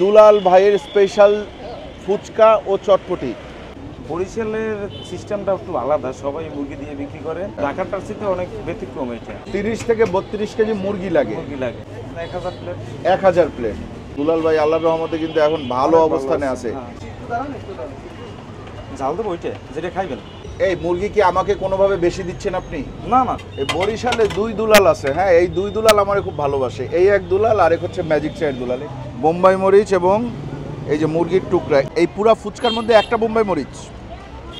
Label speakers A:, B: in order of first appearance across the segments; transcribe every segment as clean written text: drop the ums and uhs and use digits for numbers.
A: দুলাল ভাইয়ের স্পেশাল ফুচকা ও চটপটি।
B: বরিশালের সিস্টেমটা একটু আলাদা, সবাই মুরগি দিয়ে বিক্রি করে। ঢাকাটার সাথে অনেক ব্যতিক্রম এটা।
A: 30 থেকে 32 কেজি মুরগি লাগে।
B: 1000 প্লেট।
A: 1000 প্লেট। দুলাল ভাই আল্লাহর রহমতে কিন্তু এখন ভালো অবস্থানে আছে।
B: ঝাল দেবো ওইটা যেটা খাইবেন।
A: এই মুরগি কি আমাকে কোনোভাবে বেশি দিচ্ছেন আপনি?
B: না না,
A: এই বরিশালে 2 দুলাল আছে। হ্যাঁ, এই 2 দুলাল আমার খুব ভালোবাসে। এই এক দুলাল আর এক হচ্ছে ম্যাজিক চায়ের দুলাল। বোম্বাই মরিচ এবং এই যে মুরগির টুকরা, এই পুরা ফুচকার মধ্যে একটা বোম্বাই মরিচ।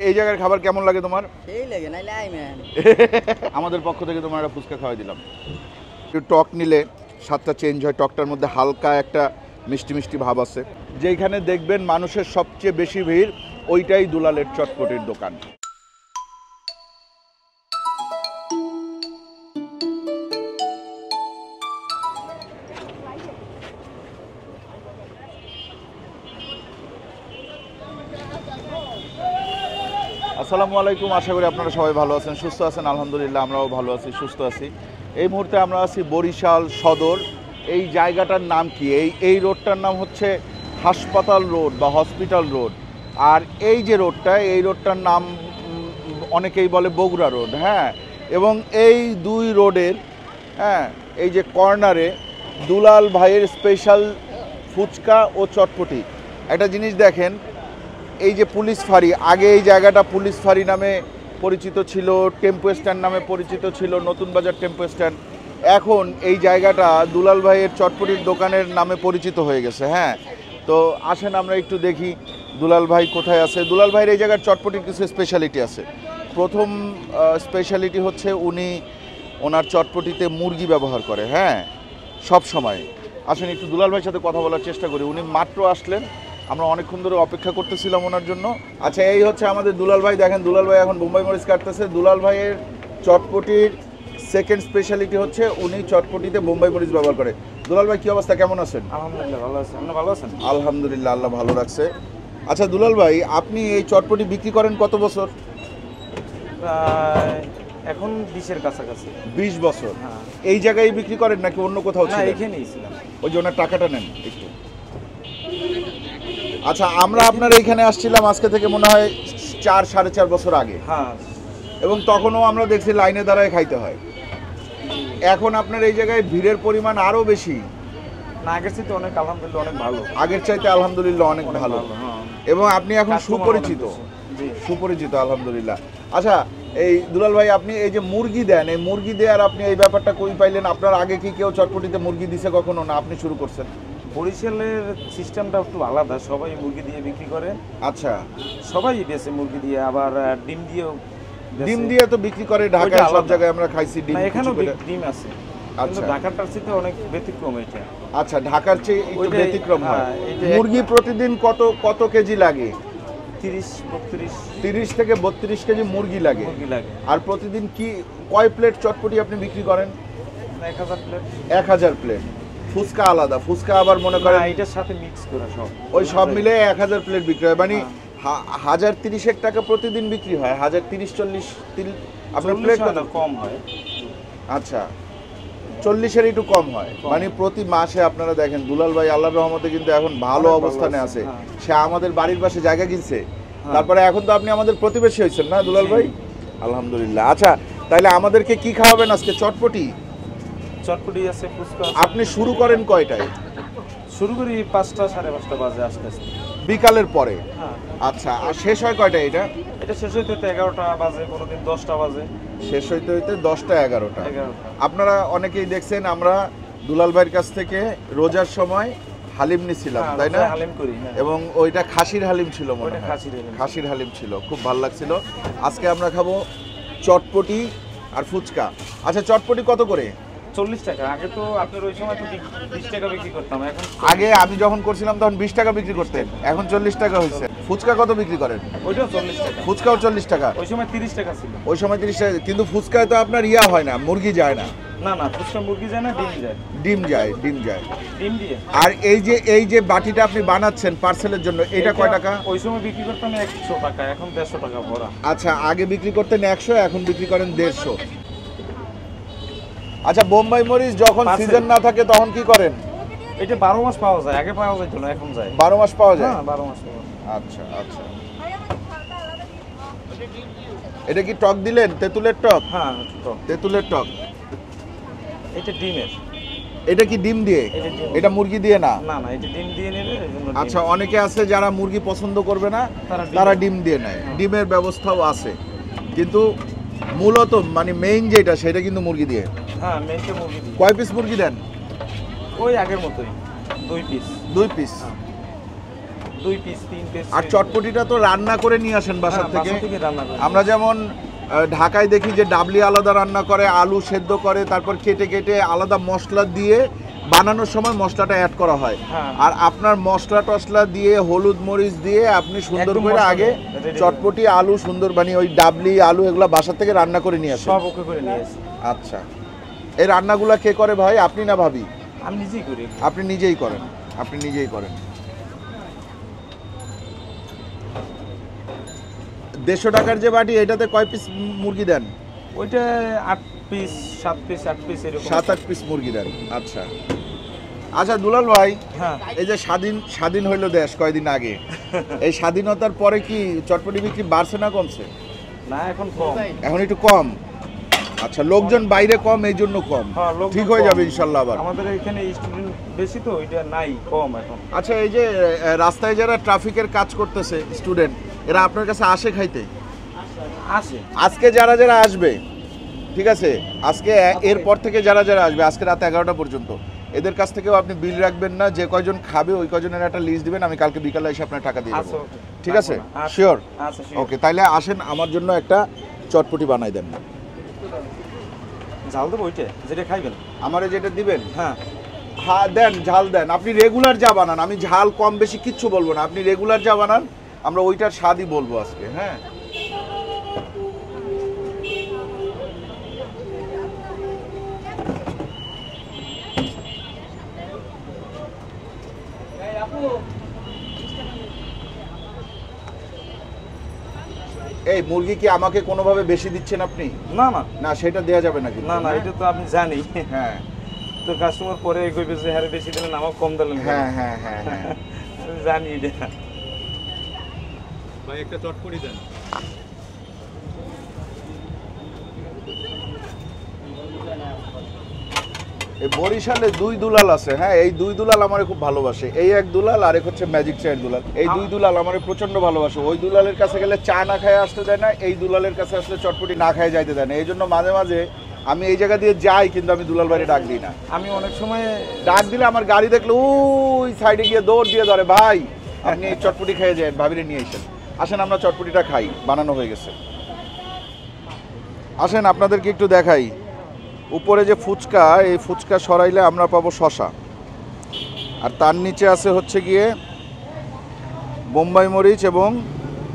A: এই জায়গার খাবার কেমন লাগে তোমার?
C: সেই লাগে নাইলে আইমেন।
A: আমাদের পক্ষ থেকে তোমার একটা ফুচকা খাওয়াই দিলাম। একটু টক নিলে স্বাদটা চেঞ্জ হয়। টকটার মধ্যে হালকা একটা মিষ্টি মিষ্টি ভাব আছে। যেইখানে দেখবেন মানুষের সবচেয়ে বেশি ভিড়, ওইটাই দুলালের চটপটির দোকান। আসসালামু আলাইকুম, আশা করি আপনারা সবাই ভালো আছেন, সুস্থ আছেন। আলহামদুলিল্লাহ আমরাও ভালো আছি, সুস্থ আছি। এই মুহূর্তে আমরা আছি বরিশাল সদর। এই জায়গাটার নাম কি? এই রোডটার নাম হচ্ছে হাসপাতাল রোড বা হসপিটাল রোড। আর এই যে রোডটা, এই রোডটার নাম অনেকেই বলে বগুড়া রোড। হ্যাঁ, এবং এই 2 রোডের এই যে কর্নারে দুলাল ভাইয়ের স্পেশাল ফুচকা ও চটপটি। একটা জিনিস দেখেন, এই যে পুলিশ ফাঁড়ি, আগে এই জায়গাটা পুলিশ ফাঁড়ি নামে পরিচিত ছিল, টেম্পো স্ট্যান্ড নামে পরিচিত ছিল, নতুন বাজার টেম্পো স্ট্যান্ড। এখন এই জায়গাটা দুলাল ভাইয়ের চটপটির দোকানের নামে পরিচিত হয়ে গেছে। হ্যাঁ, তো আসেন আমরা একটু দেখি দুলাল ভাই কোথায় আছে। দুলাল ভাইয়ের এই জায়গার চটপটির কিছু স্পেশালিটি আছে। প্রথম স্পেশালিটি হচ্ছে ওনার চটপটিতে মুরগি ব্যবহার করে। হ্যাঁ, সব সময়। আসেন একটু দুলাল ভাইয়ের সাথে কথা বলার চেষ্টা করি। উনি মাত্র আসলেন, আমরা অনেকক্ষণ ধরে অপেক্ষা করতেছিলাম ওনার জন্য। আচ্ছা, এই হচ্ছে আমাদের দুলাল ভাই। দেখেন দুলাল ভাই এখন বোম্বাই মরিচ কাটতেছে। দুলাল ভাইয়ের চটপটির সেকেন্ড স্পেশালিটি হচ্ছে উনি চটপটিতে বোম্বাই মরিচ ব্যবহার করে। দুলাল ভাই কি অবস্থা, কেমন আছেন?
B: আলহামদুলিল্লাহ ভালো আছেন। আপনি ভালো আছেন?
A: আলহামদুলিল্লাহ, আল্লাহ ভালো রাখছে। আচ্ছা দুলাল ভাই, আপনি এই চটপটি বিক্রি করেন কত বছর?
B: এখন 20-এর কাছাকাছি।
A: 20 বছর।
B: হ্যাঁ।
A: এই জায়গায় বিক্রি করেন নাকি অন্য কোথাও
B: না,
A: ছিল?
B: এখানেই ছিলাম।
A: ওই যে ওনার টাকাটা নেন একটু। আচ্ছা, আমরা আপনার এইখানে আসছিলাম আজকে থেকে মনে হয় 4-4.5 বছর আগে।
B: হ্যাঁ,
A: এবং তখনও আমরা দেখছি লাইনে দাঁড়ায় খাইতে হয়। এখন আপনার এই জায়গায় ভিড়ের পরিমাণ আরও বেশি।
B: না, আগের চাইতে অনেক আলহামদুলিল্লাহ অনেক ভালো।
A: আগের চাইতে আলহামদুলিল্লাহ অনেক ভালো।
B: হ্যাঁ।
A: এবং আপনি এখন সুপরিচিত। সুপরিচিত আলহামদুলিল্লাহ। আচ্ছা, এই দুলাল ভাই, আপনি এই যে মুরগি দেন, এই মুরগি দেওয়ার আপনি এই ব্যাপারটা কই পাইলেন? আপনার আগে কি কেউ চটপটিতে মুরগি দিছে কখনো, না আপনি শুরু করছেন?
B: বরিশালের সিস্টেমটা একটু আলাদা, সবাই মুরগি দিয়ে বিক্রি করে।
A: আচ্ছা,
B: সবাই বেছে মুরগি দিয়ে, আবার ডিম দিয়েও।
A: ডিম দিয়ে তো বিক্রি করে ঢাকায় সব জায়গায়, আমরা খাইছি ডিম।
B: এখানেও ডিম আছে,
A: আচ্ছা,
B: ঢাকাটার সাথে অনেক ব্যতিক্রম এটা।
A: আচ্ছা, ঢাকার চেয়ে একটু ব্যতিক্রম হয়। মুরগি প্রতিদিন কত কেজি লাগে? 30 থেকে 32 কেজি মুরগি লাগে। আর প্রতিদিন কয় প্লেট চটপটি আপনি বিক্রি করেন?
B: 1000 প্লেট।
A: 1000 প্লেট। ফুচকা আলাদা, ফুচকা আবার মনে করেন
B: এটার সাথে মিক্স করে সব,
A: ওই সব মিলে 1000 প্লেট বিক্রি হয়। মানে 1030 টাকা প্রতিদিন বিক্রি হয়। 1030-40 আপনার প্লেট
B: কম হয়।
A: আচ্ছা, 40-এর একটু কম হয়। মানে প্রতি মাসে আপনারা দেখেন দুলাল ভাই আল্লাহর রহমতে কিন্তু এখন ভালো অবস্থানে আছে। সে আমাদের বাড়ির পাশে জায়গা কিনছে, তারপরে এখন তো আপনি আমাদের প্রতিবেশী হয়েছেন না দুলাল ভাই? আলহামদুলিল্লাহ। আচ্ছা, তাহলে আমাদেরকে কি খাওয়াবেন আজকে? চটপটি
B: আছে, ফুচকা।
A: আপনি শুরু করেন কয়টায়?
B: শুরু করি 5টা 5:30 বাজে আস্তে আস্তে,
A: বিকালের পরে।
B: হ্যাঁ।
A: আচ্ছা, আর শেষ হয় কয়টায়?
B: এটা শেষ হইতে 11টা বাজে, কোনোদিন 10টা বাজে।
A: শেষ হইতে 10টা 11টা। আপনারা অনেকেই দেখছেন আমরা দুলাল ভাইয়ের কাছ থেকে রোজার সময় হালিম নিছিলাম, তাই না?
B: হালিম করি,
A: এবং ওইটা খাসির হালিম ছিল মনে হয়।
B: খাসির
A: হালিম ছিল, খুব ভালো লাগছিল। আজকে আমরা খাবো চটপটি আর ফুচকা। আচ্ছা, চটপটি কত করে?
B: 40 টাকা। আগে তো আপনার ওই সময় তো 20 টাকা বিক্রি করতাম। এখন
A: আগে আমি যখন করছিলাম তখন 20 টাকা বিক্রি করতেন, এখন 40 টাকা হয়েছে। ফুচকা কত বিক্রি করেন?
B: ওইটাও 40 টাকা।
A: ফুচকাও 40 টাকা।
B: ওই সময় 30 টাকা ছিল।
A: ওই সময় 30 টাকা, কিন্তু ফুচকায় তো আপনার হয় না, মুরগি যায় না।
B: না না, ফুচকা মুরগি যায় না, ডিম যায়।
A: ডিম যায়, ডিম যায়।
B: ডিম দিয়ে।
A: আর এই যে বাটিটা আপনি বানাচ্ছেন পার্সেলের জন্য, এটা কয় টাকা?
B: ওই সময় বিক্রি করতাম 100 টাকা, এখন 150 টাকা ভরা।
A: আচ্ছা, আগে বিক্রি করতেন 100, এখন বিক্রি করেন 150। আচ্ছা, বোম্বাই মরিচ যখন সিজন না থাকে তখন কি করেন?
B: এটা 12 মাস পাওয়া যায়, আগে পাওয়া যেত না, এখন যায়।
A: 12 মাস পাওয়া যায়?
B: হ্যাঁ 12 মাস পাওয়া যায়।
A: আচ্ছা আচ্ছা। এটা কি টক দিলেন? তেঁতুলের টক?
B: হ্যাঁ টক।
A: তেঁতুলের টক।
B: এটা ডিমের।
A: এটা কি ডিম দিয়ে?
B: এটা ডিম।
A: এটা মুরগি দিয়ে না?
B: না না, এটা ডিম দিয়ে নিলে এজন্য ডিম।
A: আচ্ছা, অনেকে আছে যারা মুরগি পছন্দ করবে না,
B: তারা
A: তারা ডিম দিয়ে নেয়। ডিমের ব্যবস্থাও আছে, কিন্তু মূলত মানে মেইন যেটা সেটা কিন্তু মুরগি দিয়ে।
B: হ্যাঁ মেনটা মুরগি দিয়ে।
A: কয় পিস মুরগি দেন?
B: ওই আগের মতোই 2 পিস।
A: 2 পিস।
B: 2 piece 3 piece.
A: আর চটপটিটা তো রান্না করে নিয়ে আসেন বাসা থেকে?
B: বাসা থেকে রান্না করি।
A: আমরা যেমন ঢাকায় দেখি যে ডাবলি আলাদা রান্না করে, আলু সেদ্ধ করে, তারপর কেটে কেটে আলাদা মশলা দিয়ে বানানোর সময় মশলাটা অ্যাড করা হয়।
B: হ্যাঁ।
A: আর আপনার মশলা টশলা দিয়ে হলুদ মরিচ দিয়ে আপনি সুন্দর
B: একদম
A: করে
B: মশলা
A: আগে
B: ready
A: চটপটি আলু সুন্দর বানিয়ে ওই ডাবলি আলু এগুলো বাসা থেকে রান্না করে নিয়ে আসেন?
B: সব ওকে করে নিয়ে আসি।
A: আচ্ছা, এই রান্নাগুলো কে করে ভাই, আপনি না ভাবি?
B: আমি নিজেই করি।
A: আপনি নিজেই করেন? আপনি নিজেই করেন। 150 টাকার যে বাটি, এটাতে কয় পিস মুরগি দেন?
B: ওইটা 8 পিস 7 পিস 8 পিস এরকম।
A: 7-8 পিস মুরগি দেন। আচ্ছা আচ্ছা দুলাল ভাই,
B: হ্যাঁ।
A: এই যে স্বাধীন হইলো দেশ কয়দিন আগে, এই স্বাধীনতার পরে কি চটপটি বিক্রি বাড়ছে না কমছে?
B: না এখন কম।
A: এখন একটু কম। আচ্ছা, লোকজন বাইরে কম, এই জন্য কম।
B: হ্যাঁ, লোকজন
A: ঠিক হয়ে
B: কম।
A: যাবে ইনশাল্লাহ আবার।
B: আমাদের এখানে স্টুডেন্ট বেশি তো, এটা নাই, কম এখন।
A: আচ্ছা, এই যে রাস্তায় যারা ট্রাফিকের কাজ করতেছে স্টুডেন্ট, এরা আপনার কাছে আসে খাইতে?
B: আসে।
A: আজকে যারা যারা আসবে, ঠিক আছে, আজকে এরপর থেকে যারা যারা আসবে আজকে রাত 11টা পর্যন্ত, এদের কাছ থেকেও আপনি বিল রাখবেন না, যে কয়জন খাবে ওই কয়জনের একটা লিস্ট দিবেন, আমি কালকে বিকালে এসে আপনার টাকা দিয়ে
B: আচ্ছা,
A: দেবো।
B: okay.
A: ঠিক আছে?
B: আচ্ছা,
A: শিওর?
B: আচ্ছা, sure.
A: ওকে, তাইলে আসেন আমার জন্য একটা চটপটি বানাই দেন না।
B: ঝাল দেবো ওইটা যেটা খাইবেন?
A: আমারে যেটা দিবেন?
B: হ্যাঁ
A: হ্যাঁ দেন, ঝাল দেন। আপনি রেগুলার যা বানান, আমি ঝাল কম বেশি কিচ্ছু বলবো না, আপনি রেগুলার যা বানান আমরা ওইটার স্বাদই বলবো আজকে। হ্যাঁ, এই মুরগি কি আমাকে কোনোভাবে বেশি দিচ্ছেন আপনি?
B: না না
A: না, সেটা দেয়া যাবে না কিন্তু।
B: না না, এটা তো আপনি জানি।
A: হ্যাঁ
B: তো কাস্টমার পরে কইবে যে হারে বেশি দিলেন, আমাকে কম দিলেন।
A: হ্যাঁ হ্যাঁ হ্যাঁ হ্যাঁ।
B: আমি জানি এটা।
C: ভাই একটা চটপটি দেন।
A: এই বরিশালে 2 দুলাল আছে। হ্যাঁ, এই 2 দুলাল আমারে খুব ভালোবাসে। এই এক দুলাল আর এক হচ্ছে ম্যাজিক চায়ের দুলাল। এই 2 দুলাল আমারে প্রচন্ড ভালোবাসে। ওই দুলালের কাছে গেলে চা না খায় আসতে দেয় না, এই দুলালের কাছে আসলে চটপটি না খায় যাইতে দেয় না। এই জন্য মাঝে মাঝে আমি এই জায়গা দিয়ে যাই, কিন্তু আমি দুলাল বাড়ি ডাক দিই না।
B: আমি অনেক সময়
A: ডাক দিলে আমার গাড়ি দেখলে ওই সাইডে গিয়ে দৌড় দিয়ে ধরে, ভাই আপনি এই চটপটি খেয়ে যান, ভাবিরে নিয়ে এসেন। আসেন আমরা চটপটিটা খাই, বানানো হয়ে গেছে। আসেন আপনাদেরকে একটু দেখাই। উপরে যে ফুচকা, এই ফুচকা সরাইলে আমরা পাবো শশা, আর তার নিচে আছে হচ্ছে গিয়ে বোম্বাই মরিচ এবং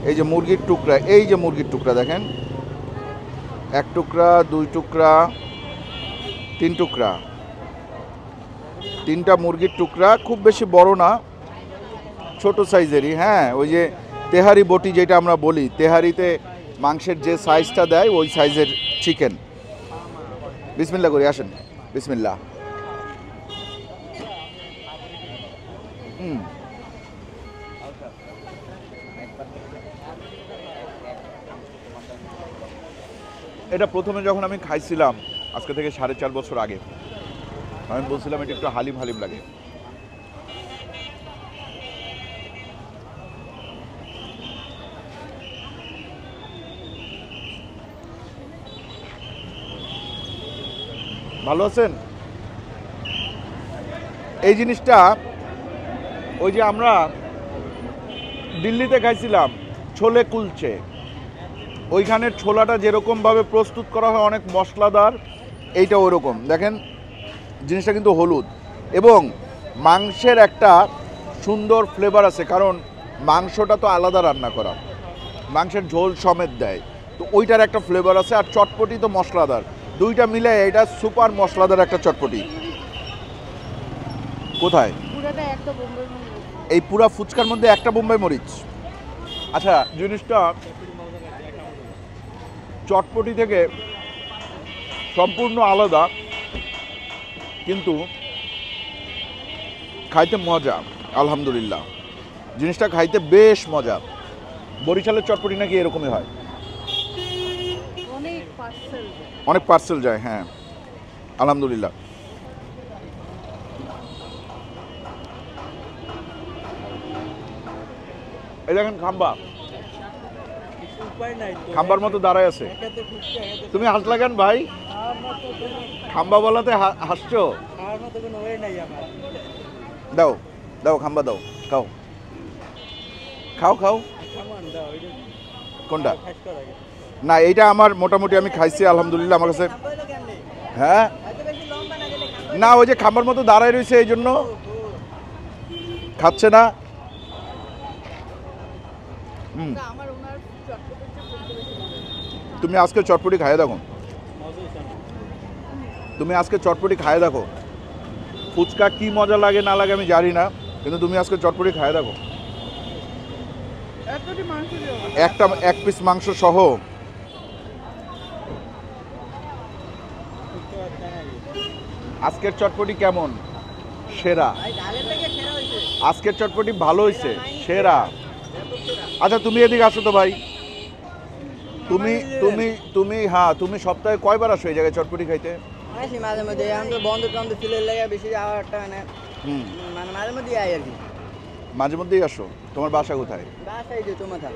A: এই যে মুরগির টুকরা। এই যে মুরগির টুকরা দেখেন, 1 টুকরা 2 টুকরা 3 টুকরা, 3টা মুরগির টুকরা, খুব বেশি বড় না, ছোট সাইজেরই। হ্যাঁ, ওই যে তেহারি বটি যেটা আমরা বলি, তেহারিতে মাংসের যে সাইজটা দেয় ওই সাইজের চিকেন। বিসমিল্লাহ করি, আসেন বিসমিল্লাহ। এটা প্রথমে যখন আমি খাইছিলাম আজকে থেকে 4.5 বছর আগে, আমি বলছিলাম এটা একটু হালিম হালিম লাগে। ভালো আছেন? এই জিনিসটা ওই যে আমরা দিল্লিতে খাইছিলাম ছোলে কুলচে, ওইখানের ছোলাটা যেরকমভাবে প্রস্তুত করা হয় অনেক মশলাদার, এইটা ওইরকম। দেখেন জিনিসটা কিন্তু হলুদ, এবং মাংসের একটা সুন্দর ফ্লেভার আছে, কারণ মাংসটা তো আলাদা রান্না করা, মাংসের ঝোল সমেত দেয়, তো ওইটার একটা ফ্লেভার আছে। আর চটপটি তো মশলাদার, দুইটা মিলে এটা সুপার মশলাদার একটা চটপটি। কোথায়? এই পুরা ফুচকার মধ্যে একটা বোম্বাই মরিচ। আচ্ছা, জিনিসটা চটপটি থেকে সম্পূর্ণ আলাদা, কিন্তু খাইতে মজা, আলহামদুলিল্লাহ জিনিসটা খাইতে বেশ মজা। বরিশালের চটপটি নাকি এরকমই হয়, অনেক পার্সেল যায়। হ্যাঁ আলহামদুলিল্লাহ। এই দেখেন খাম্বা, খাম্বার মতো দাঁড়ায় আছে। তুমি হাসলা কেন ভাই? খাম্বা বলাতে হাসছো? দাও দাও খাম্বা দাও, খাও খাও খাও। কোনটা? না এইটা আমার মোটামুটি আমি খাইছি আলহামদুলিল্লাহ আমার কাছে। হ্যাঁ না ওই যে খাম্বার মতো দাঁড়ায় রয়েছে এই জন্য খাচ্ছে না। তুমি আজকে চটপটি খাইয়ে দেখো, তুমি আজকে চটপটি খাইয়ে দেখো। ফুচকা কি মজা লাগে না লাগে আমি জানি না, কিন্তু তুমি আজকে চটপটি খাইয়ে দেখো। এক পিস মাংস সহ। আজকের চটপটি কেমন? সেরা। আজকের চটপটি ভালো হয়েছে, সেরা। আচ্ছা তুমি এদিকে আসো তো ভাই। তুমি তুমি তুমি হ্যাঁ তুমি সপ্তাহে কয়বার আসো এই জায়গায় চটপটি খাইতে?
C: মাঝে মধ্যে এখন তো বন্ধ টন্ধ ছিল লাগে বেশি যাওয়ারটা মানে মাঝে মধ্যেই আই আর কি।
A: মাঝে মধ্যেই আসো। তোমার বাসা কোথায়?
C: বাসা এই যে চৌমাথা।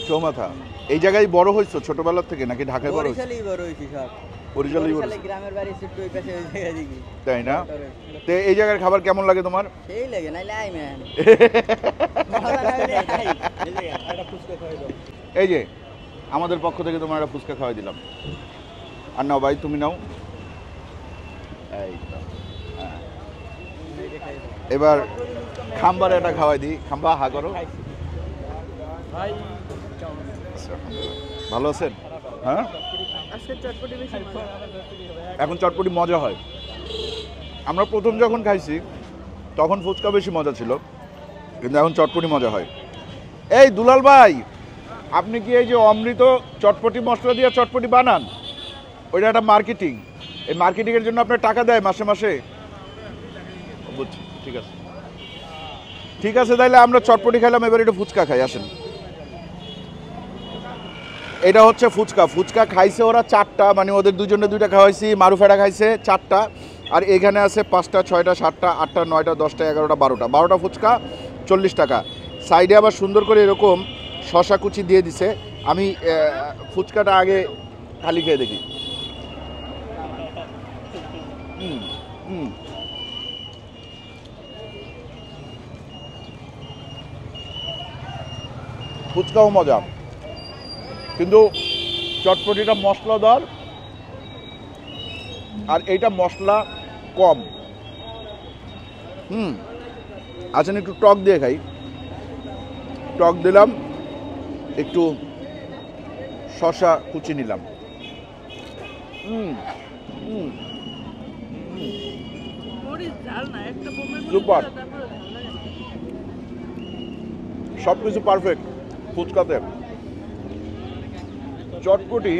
A: চৌমাথা। এই জায়গায় বড় হয়েছো ছোটবেলার থেকে নাকি ঢাকায় বড় হয়েছো?
C: বরিশালেই বড় হইছি সব।
A: বরিশালেই বড়।
C: বরিশালে গ্রামের বাড়ি ছোট ওই পাশে ওই জায়গা দিকে।
A: তাই না? তো এই জায়গার খাবার কেমন লাগে তোমার?
C: সেই লাগে নাইলে আই ম্যান।
A: এই যে আমাদের পক্ষ থেকে তোমার একটা ফুচকা খাওয়াই দিলাম। আর নাও ভাই তুমি নাও। এই এবার খাম্বার এটা খাওয়াই দিই। খাম্বা হা করো। ভালো আছেন? হ্যাঁ এখন চটপটি মজা হয়। আমরা প্রথম যখন খাইছি তখন ফুচকা বেশি মজা ছিল, কিন্তু এখন চটপটি মজা হয়। এই দুলাল ভাই, আপনি কি এই যে অমৃত চটপটি মশলা দিয়ে চটপটি বানান? ওইটা একটা মার্কেটিং। এই মার্কেটিংয়ের জন্য আপনার টাকা দেয় মাসে মাসে? বুঝছি, ঠিক আছে ঠিক আছে। তাইলে আমরা চটপটি খাইলাম, এবার একটু ফুচকা খাই। আসেন। এটা হচ্ছে ফুচকা। ফুচকা খাইছে ওরা 4টা, মানে ওদের দুজনে 2টা খাওয়াইছি। মারুফেরা খাইছে 4টা, আর এখানে আছে 5টা 6টা 7টা 8টা 9টা 10টা 11টা 12টা ফুচকা 40 টাকা। সাইডে আবার সুন্দর করে এরকম শশা কুচি দিয়ে দিছে। আমি ফুচকাটা আগে খালি খেয়ে দেখি। ফুচকাও মজা, কিন্তু চটপটিটা মশলাদার আর এইটা মশলা কম। আচ্ছা একটু টক দিয়ে খাই। টক দিলাম, একটু শসা কুচি নিলাম। সুপার, সব কিছু পারফেক্ট ফুচকাতে। চটপটি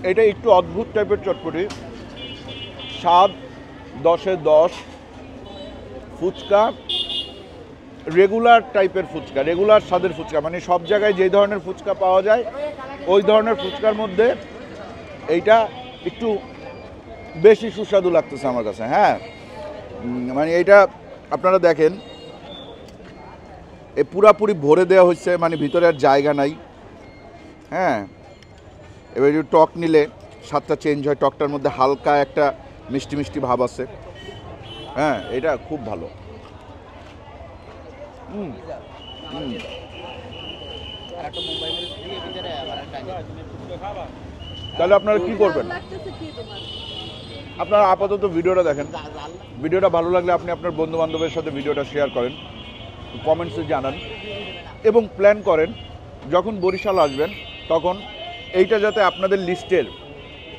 A: এটা একটু অদ্ভুত টাইপের চটপটি, স্বাদ 10-এ 10। ফুচকা রেগুলার টাইপের ফুচকা, রেগুলার স্বাদের ফুচকা, মানে সব জায়গায় যে ধরনের ফুচকা পাওয়া যায় ওই ধরনের ফুচকার মধ্যে এইটা একটু বেশি সুস্বাদু লাগতেছে আমার কাছে। হ্যাঁ মানে এইটা আপনারা দেখেন এ পুরাপুরি ভরে দেওয়া হচ্ছে, মানে ভিতরে আর জায়গা নাই। হ্যাঁ এবার একটু টক নিলে স্বাদটা চেঞ্জ হয়, টকটার মধ্যে হালকা একটা মিষ্টি মিষ্টি ভাব আছে। হ্যাঁ এটা খুব ভালো। তাহলে আপনারা কি করবেন? আপনারা আপাতত ভিডিওটা দেখেন। ভিডিওটা ভালো লাগলে আপনি আপনার বন্ধু বান্ধবের সাথে ভিডিওটা শেয়ার করেন, কমেন্টসে জানান, এবং প্ল্যান করেন যখন বরিশাল আসবেন তখন এইটা যাতে আপনাদের লিস্টের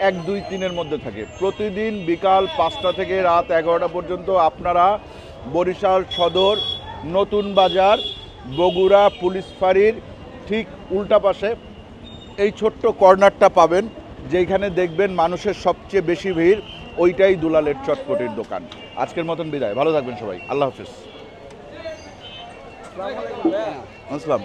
A: 1, 2, 3-এর মধ্যে থাকে। প্রতিদিন বিকাল 5টা থেকে রাত 11টা পর্যন্ত আপনারা বরিশাল সদর, নতুন বাজার, বগুড়া পুলিশ ফাঁড়ির ঠিক উল্টা পাশে এই ছোট্ট কর্নারটা পাবেন, যেখানে দেখবেন মানুষের সবচেয়ে বেশি ভিড়, ওইটাই দুলালের চটপটির দোকান। আজকের মতন বিদায়, ভালো থাকবেন সবাই, আল্লাহ হাফিজ। আসসালাম।